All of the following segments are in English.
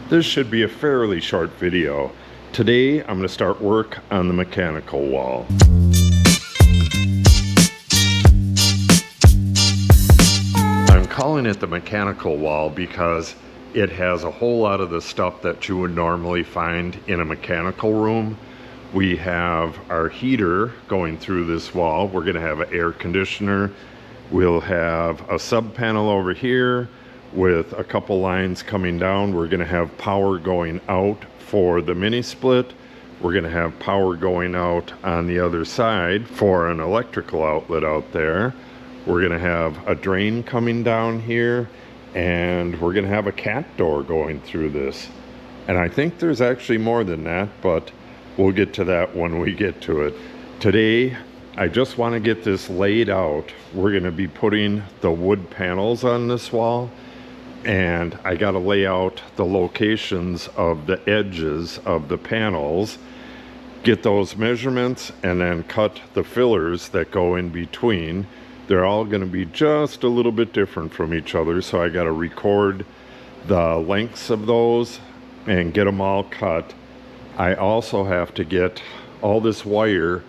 This should be a fairly short video. Today I'm going to start work on the mechanical wall. I'm calling it the mechanical wall because it has a whole lot of the stuff that you would normally find in a mechanical room. We have our heater going through this wall. We're going to have an air conditioner. We'll have a sub panel over here with a couple lines coming down. We're going to have power going out for the mini split. We're going to have power going out on the other side for an electrical outlet out there. We're going to have a drain coming down here, and we're going to have a cat door going through this. And I think there's actually more than that, but we'll get to that when we get to it. Today, I just want to get this laid out. We're going to be putting the wood panels on this wall, and I got to lay out the locations of the edges of the panels, get those measurements, and then cut the fillers that go in between. They're all going to be just a little bit different from each other, so I got to record the lengths of those and get them all cut. I also have to get all this wire.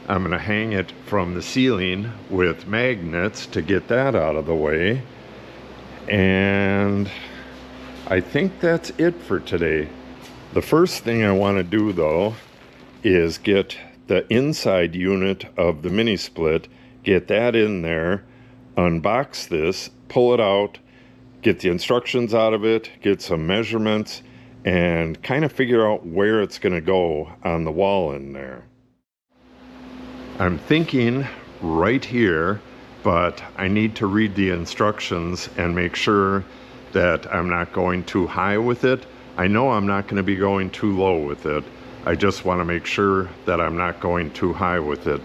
I'm going to hang it from the ceiling with magnets to get that out of the way. And I think that's it for today. The first thing I want to do though is get the inside unit of the mini split, get that in there, unbox this, pull it out, get the instructions out of it, get some measurements, and kind of figure out where it's going to go on the wall in there. I'm thinking right here, but I need to read the instructions and make sure that I'm not going too high with it. I know I'm not going to be going too low with it. I just want to make sure that I'm not going too high with it.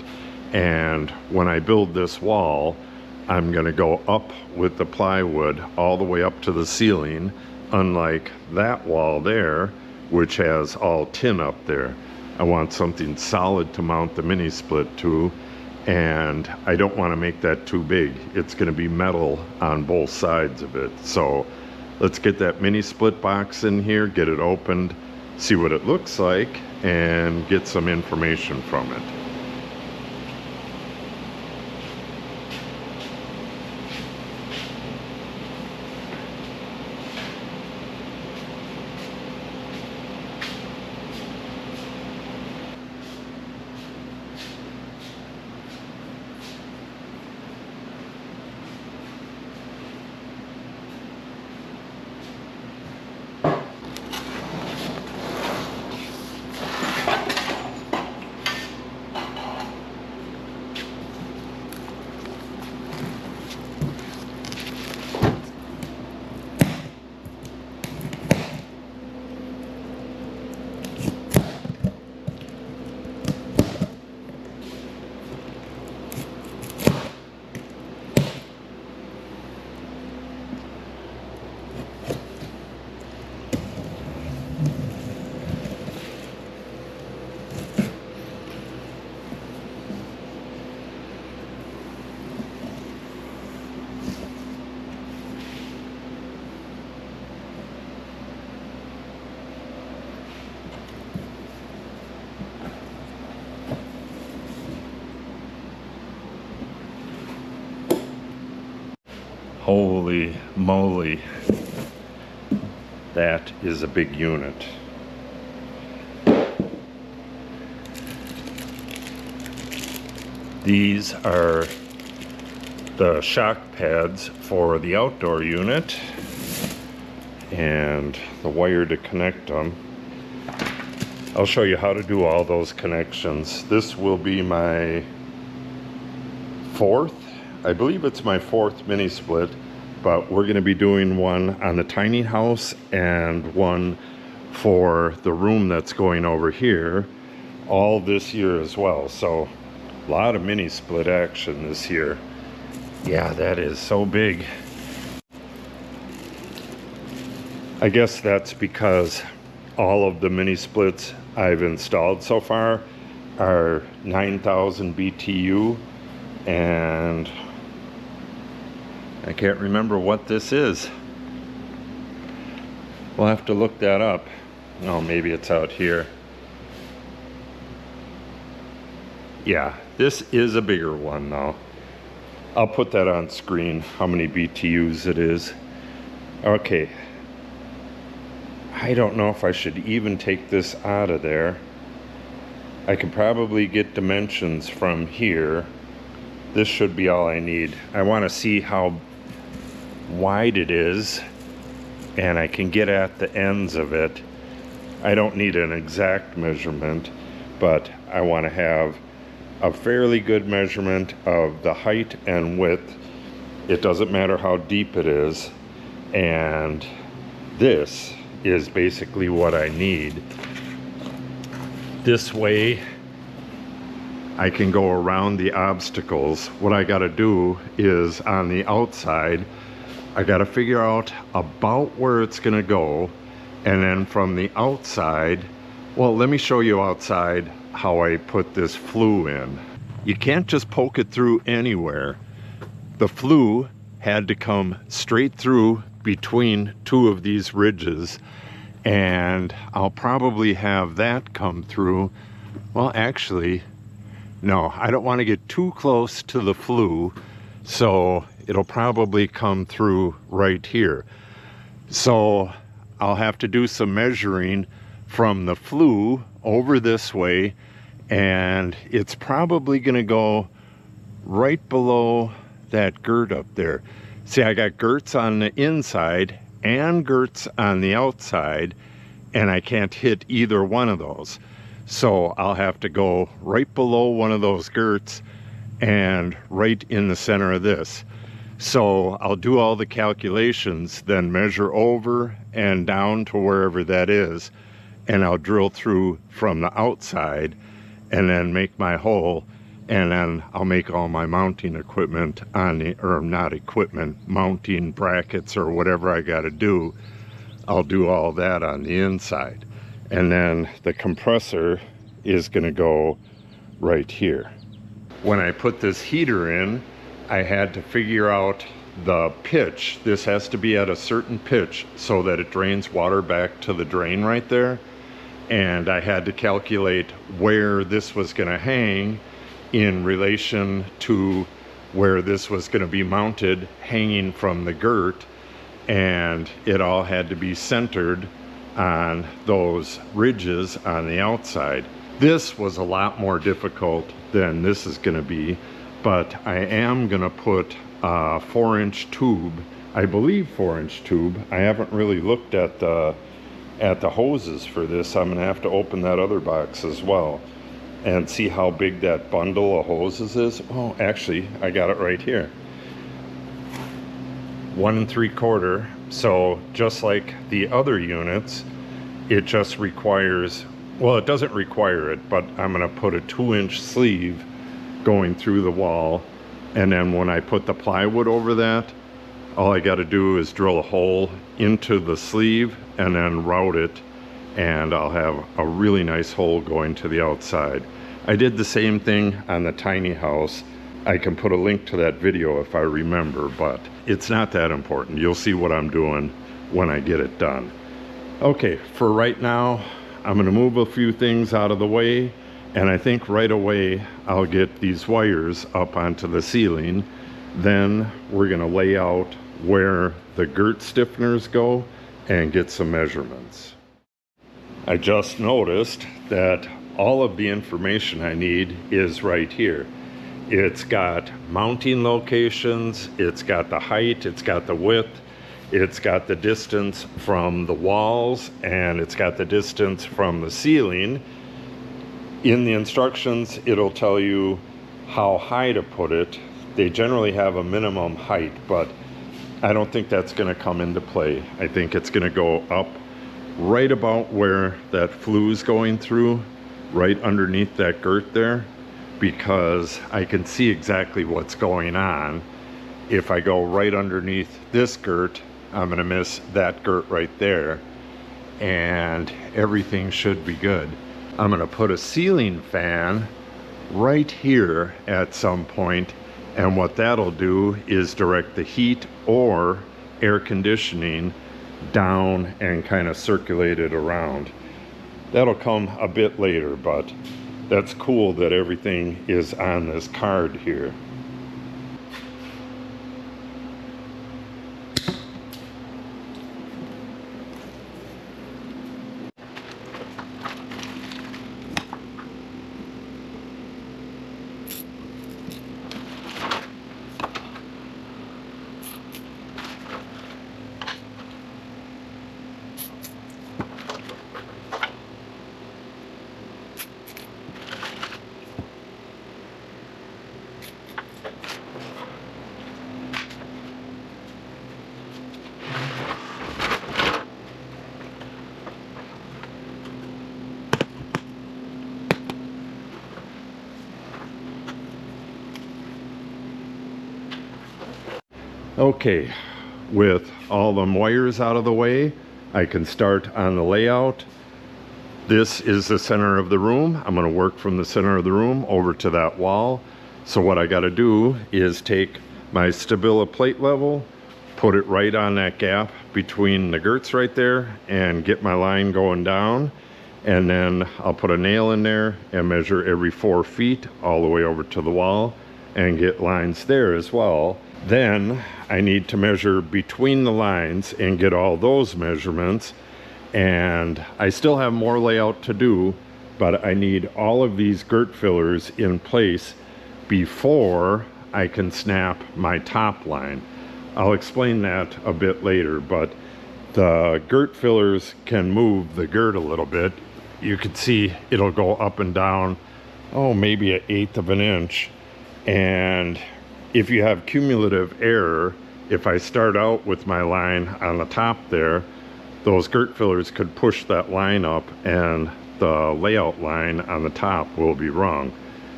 And when I build this wall, I'm going to go up with the plywood all the way up to the ceiling, unlike that wall there, which has all tin up there. I want something solid to mount the mini split to, and I don't want to make that too big. It's going to be metal on both sides of it. So let's get that mini split box in here, get it opened, see what it looks like, and get some information from it. Holy moly, that is a big unit. These are the shock pads for the outdoor unit and the wire to connect them. I'll show you how to do all those connections. This will be my fourth, I believe it's my fourth mini split, but we're going to be doing one on the tiny house and one for the room that's going over here all this year as well. So a lot of mini split action this year. Yeah, that is so big. I guess that's because all of the mini splits I've installed so far are 9,000 BTU, and I can't remember what this is. We'll have to look that up. Oh, maybe it's out here. Yeah, this is a bigger one though. I'll put that on screen, how many BTUs it is. Okay. I don't know if I should even take this out of there. I could probably get dimensions from here. This should be all I need. I want to see how wide it is, and I can get at the ends of it. I don't need an exact measurement, but I want to have a fairly good measurement of the height and width. It doesn't matter how deep it is, and this is basically what I need. This way I can go around the obstacles. What I got to do is on the outside, I got to figure out about where it's going to go, and then from the outside, well, let me show you outside how I put this flue in. You can't just poke it through anywhere. The flue had to come straight through between two of these ridges, and I'll probably have that come through. Well, actually, no, I don't want to get too close to the flue, so it'll probably come through right here. So I'll have to do some measuring from the flue over this way, and it's probably going to go right below that girt up there. See, I got girts on the inside and girts on the outside, and I can't hit either one of those. So I'll have to go right below one of those girts and right in the center of this. So I'll do all the calculations, then measure over and down to wherever that is, and I'll drill through from the outside and then make my hole, and then I'll make all my mounting equipment on the, or not equipment, mounting brackets or whatever I got to do. I'll do all that on the inside. And then the compressor is going to go right here. When I put this heater in, I had to figure out the pitch. This has to be at a certain pitch so that it drains water back to the drain right there. And I had to calculate where this was going to hang in relation to where this was going to be mounted, hanging from the girt, and it all had to be centered on those ridges on the outside. This was a lot more difficult than this is going to be, but I am going to put a 4-inch tube, I believe 4-inch tube. I haven't really looked at the hoses for this. I'm going to have to open that other box as well and see how big that bundle of hoses is. Oh, actually, I got it right here. 1 3/4. So just like the other units, it just requires, well, it doesn't require it, but I'm going to put a 2-inch sleeve going through the wall, and then when I put the plywood over that, all I got to do is drill a hole into the sleeve and then route it, and I'll have a really nice hole going to the outside. I did the same thing on the tiny house. I can put a link to that video if I remember, but it's not that important. You'll see what I'm doing when I get it done. Okay, for right now, I'm going to move a few things out of the way, and I think right away I'll get these wires up onto the ceiling. Then we're going to lay out where the girt stiffeners go and get some measurements. I just noticed that all of the information I need is right here. It's got mounting locations, it's got the height, it's got the width, it's got the distance from the walls, and it's got the distance from the ceiling. In the instructions, it'll tell you how high to put it. They generally have a minimum height, but I don't think that's going to come into play. I think it's going to go up right about where that flue is going through, right underneath that girt there, because I can see exactly what's going on. If I go right underneath this girt, I'm going to miss that girt right there, and everything should be good. I'm going to put a ceiling fan right here at some point, and what that'll do is direct the heat or air conditioning down and kind of circulate it around. That'll come a bit later, but that's cool that everything is on this card here. Okay, with all the wires out of the way, I can start on the layout. This is the center of the room. I'm going to work from the center of the room over to that wall. So what I got to do is take my Stabila plate level, put it right on that gap between the girts right there, and get my line going down. And then I'll put a nail in there and measure every 4 feet all the way over to the wall and get lines there as well. Then I need to measure between the lines and get all those measurements. And I still have more layout to do, but I need all of these girt fillers in place before I can snap my top line. I'll explain that a bit later, but the girt fillers can move the girt a little bit. You can see it'll go up and down, oh, maybe 1/8 of an inch. And if you have cumulative error, if I start out with my line on the top there, those girt fillers could push that line up and the layout line on the top will be wrong.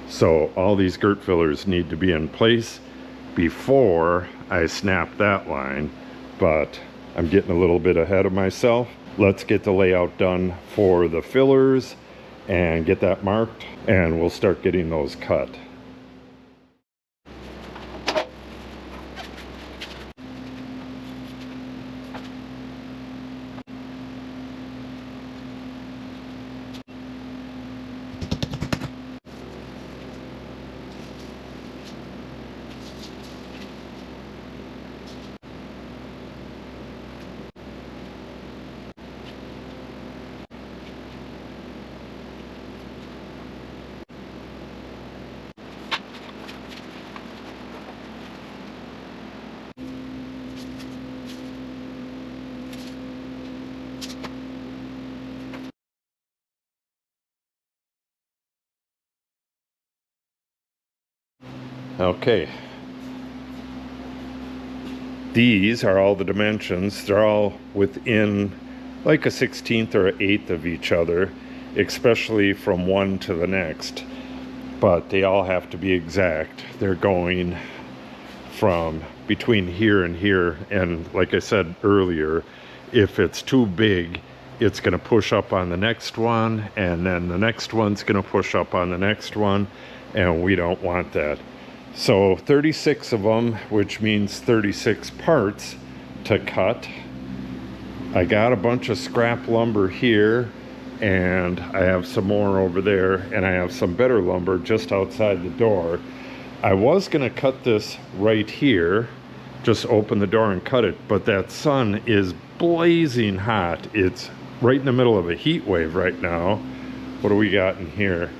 So all these girt fillers need to be in place before I snap that line, but I'm getting a little bit ahead of myself. Let's get the layout done for the fillers and get that marked, and we'll start getting those cut. Okay, these are all the dimensions. They're all within like a 1/16 or 1/8 of each other, especially from one to the next, but they all have to be exact. They're going from between here and here, and like I said earlier, if it's too big, it's going to push up on the next one, and then the next one's going to push up on the next one, and we don't want that. So 36 of them, which means 36 parts to cut. I got a bunch of scrap lumber here, and I have some more over there, and I have some better lumber just outside the door. I was going to cut this right here, just open the door and cut it, but that sun is blazing hot. It's right in the middle of a heat wave right now. What do we got in here?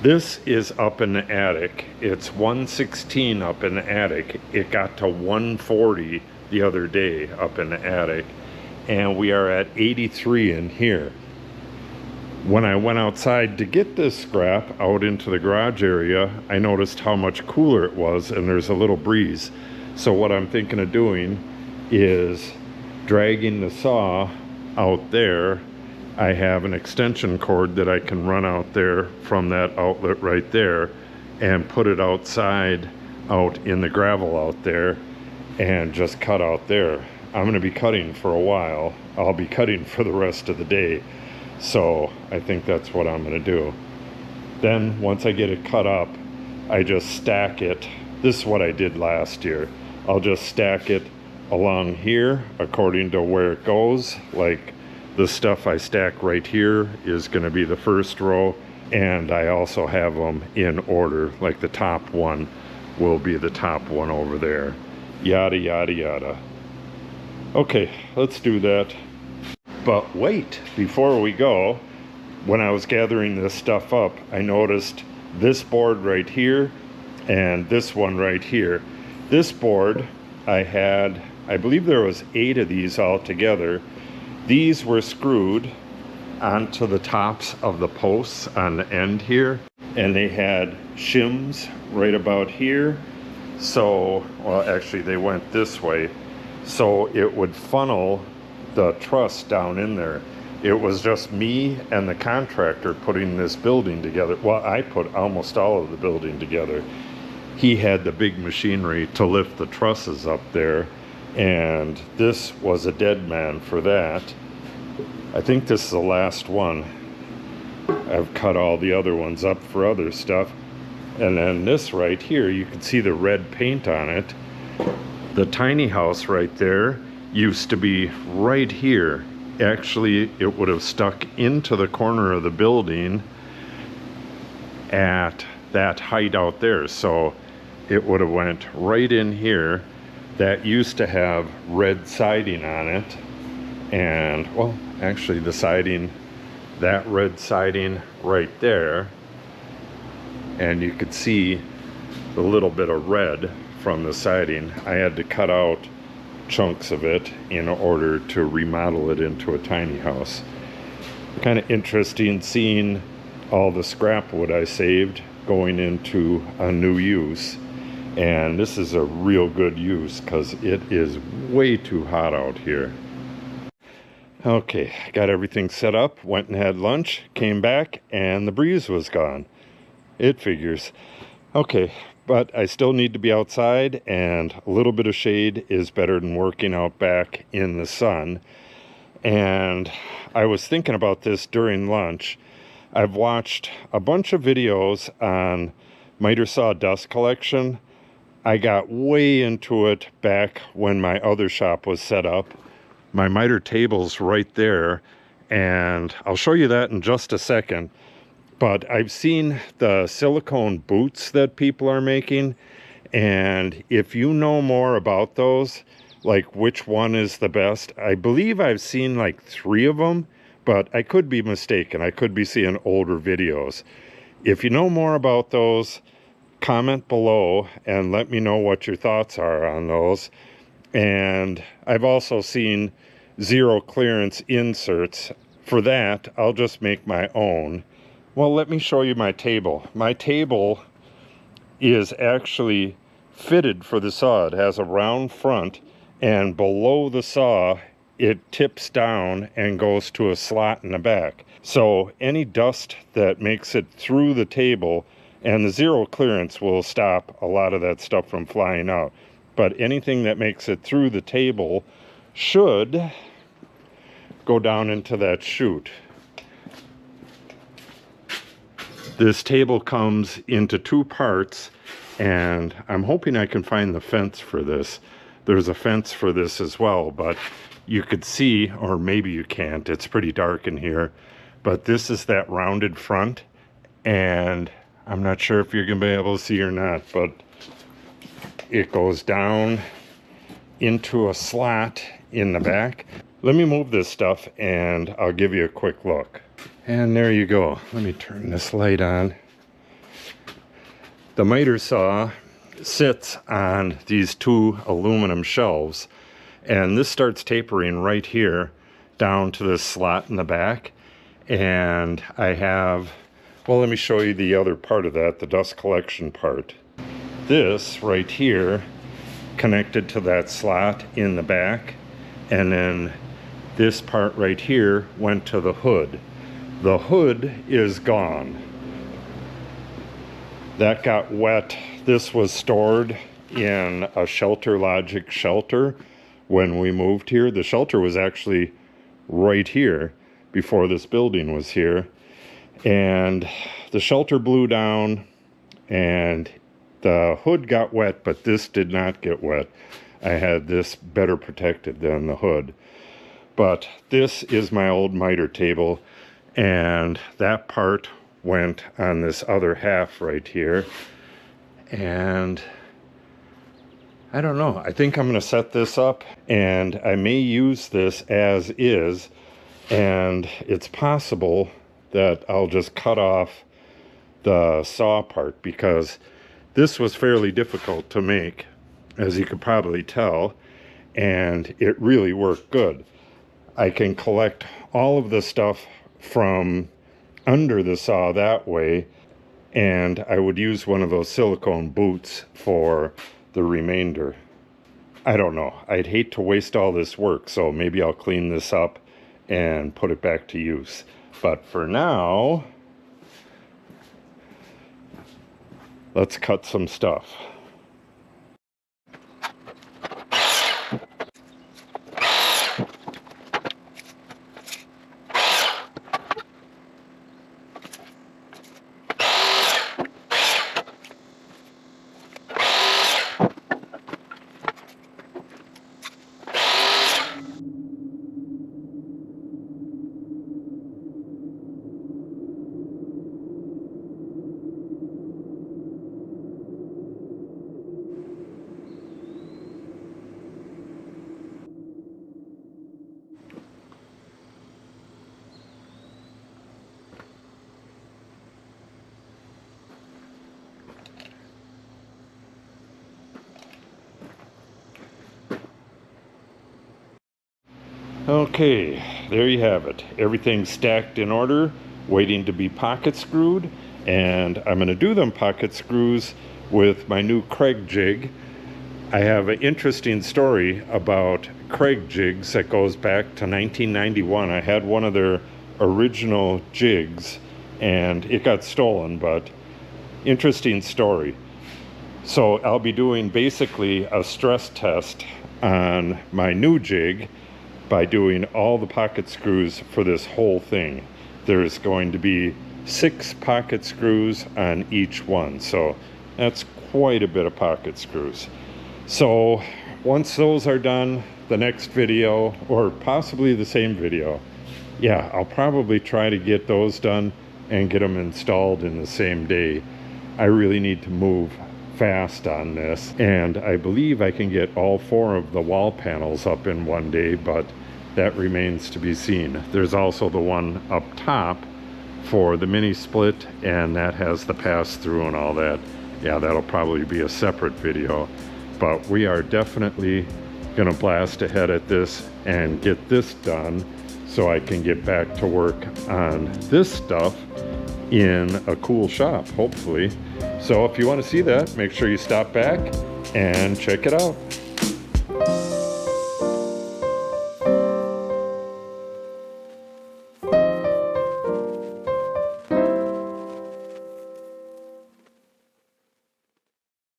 This is up in the attic. It's 116 up in the attic. It got to 140 the other day up in the attic, and we are at 83 in here. When I went outside to get this scrap out into the garage area, I noticed how much cooler it was, and there's a little breeze. So what I'm thinking of doing is dragging the saw out there. I have an extension cord that I can run out there from that outlet right there and put it outside out in the gravel out there and just cut out there. I'm going to be cutting for a while. I'll be cutting for the rest of the day. So I think that's what I'm going to do. Then once I get it cut up, I just stack it. This is what I did last year. I'll just stack it along here according to where it goes. Like the stuff I stack right here is going to be the first row, and I also have them in order, like the top one will be the top one over there, yada yada yada. Okay, let's do that. But wait, before we go, when I was gathering this stuff up, I noticed this board right here and this one right here. This board, I had, I believe there was 8 of these all together. These were screwed onto the tops of the posts on the end here, and they had shims right about here. So, well, actually they went this way, so it would funnel the truss down in there. It was just me and the contractor putting this building together. Well, I put almost all of the building together. He had the big machinery to lift the trusses up there, and this was a dead man for that. I think this is the last one. I've cut all the other ones up for other stuff. And then this right here, you can see the red paint on it. The tiny house right there used to be right here. Actually, it would have stuck into the corner of the building at that height out there. So it would have went right in here. That used to have red siding on it. And, well, actually the siding, that red siding right there. And you could see the little bit of red from the siding. I had to cut out chunks of it in order to remodel it into a tiny house. Kind of interesting seeing all the scrap wood I saved going into a new use. And this is a real good use because it is way too hot out here. Okay, got everything set up, went and had lunch, came back, and the breeze was gone. It figures. Okay, but I still need to be outside, and a little bit of shade is better than working out back in the sun. And I was thinking about this during lunch. I've watched a bunch of videos on miter saw dust collection. I got way into it back when my other shop was set up. My miter table's right there, and I'll show you that in just a second. But I've seen the silicone boots that people are making, and if you know more about those, like which one is the best, I believe I've seen like 3 of them, but I could be mistaken. I could be seeing older videos. If you know more about those, comment below and let me know what your thoughts are on those. And I've also seen zero clearance inserts. For that, I'll just make my own. Well, let me show you my table. My table is actually fitted for the saw. It has a round front, and below the saw, it tips down and goes to a slot in the back. So any dust that makes it through the table, and the zero clearance will stop a lot of that stuff from flying out. But anything that makes it through the table should go down into that chute. This table comes into 2 parts, and I'm hoping I can find the fence for this. There's a fence for this as well, but you could see, or maybe you can't, it's pretty dark in here, but this is that rounded front, and I'm not sure if you're gonna be able to see or not, but it goes down into a slot in the back. Let me move this stuff and I'll give you a quick look. And there you go. Let me turn this light on. The miter saw sits on these 2 aluminum shelves, and this starts tapering right here down to this slot in the back. And I have, well, let me show you the other part of that, the dust collection part. This right here connected to that slot in the back, and then this part right here went to the hood. The hood is gone. That got wet. This was stored in a Shelter Logic shelter when we moved here. The shelter was actually right here before this building was here. And the shelter blew down and the hood got wet, but this did not get wet. I had this better protected than the hood. But this is my old miter table, and that part went on this other half right here. And I don't know, I think I'm going to set this up, and I may use this as is, and it's possible that I'll just cut off the saw part, because this was fairly difficult to make, as you could probably tell, and it really worked good. I can collect all of the stuff from under the saw that way, and I would use one of those silicone boots for the remainder. I don't know. I'd hate to waste all this work, so maybe I'll clean this up and put it back to use. But for now, let's cut some stuff. Okay, there you have it. Everything's stacked in order, waiting to be pocket screwed, and I'm going to do them pocket screws with my new Craig jig. I have an interesting story about Craig jigs that goes back to 1991. I had one of their original jigs, and it got stolen, but interesting story. So I'll be doing basically a stress test on my new jig by doing all the pocket screws for this whole thing. There's going to be 6 pocket screws on each one, so that's quite a bit of pocket screws. So once those are done, the next video, or possibly the same video, yeah, I'll probably try to get those done and get them installed in the same day. I really need to move fast on this, and I believe I can get all 4 of the wall panels up in one day, but that remains to be seen. There's also the one up top for the mini split, and that has the pass-through and all that. Yeah, that'll probably be a separate video, but we are definitely gonna blast ahead at this and get this done so I can get back to work on this stuff in a cool shop, hopefully. So if you want to see that, make sure you stop back and check it out.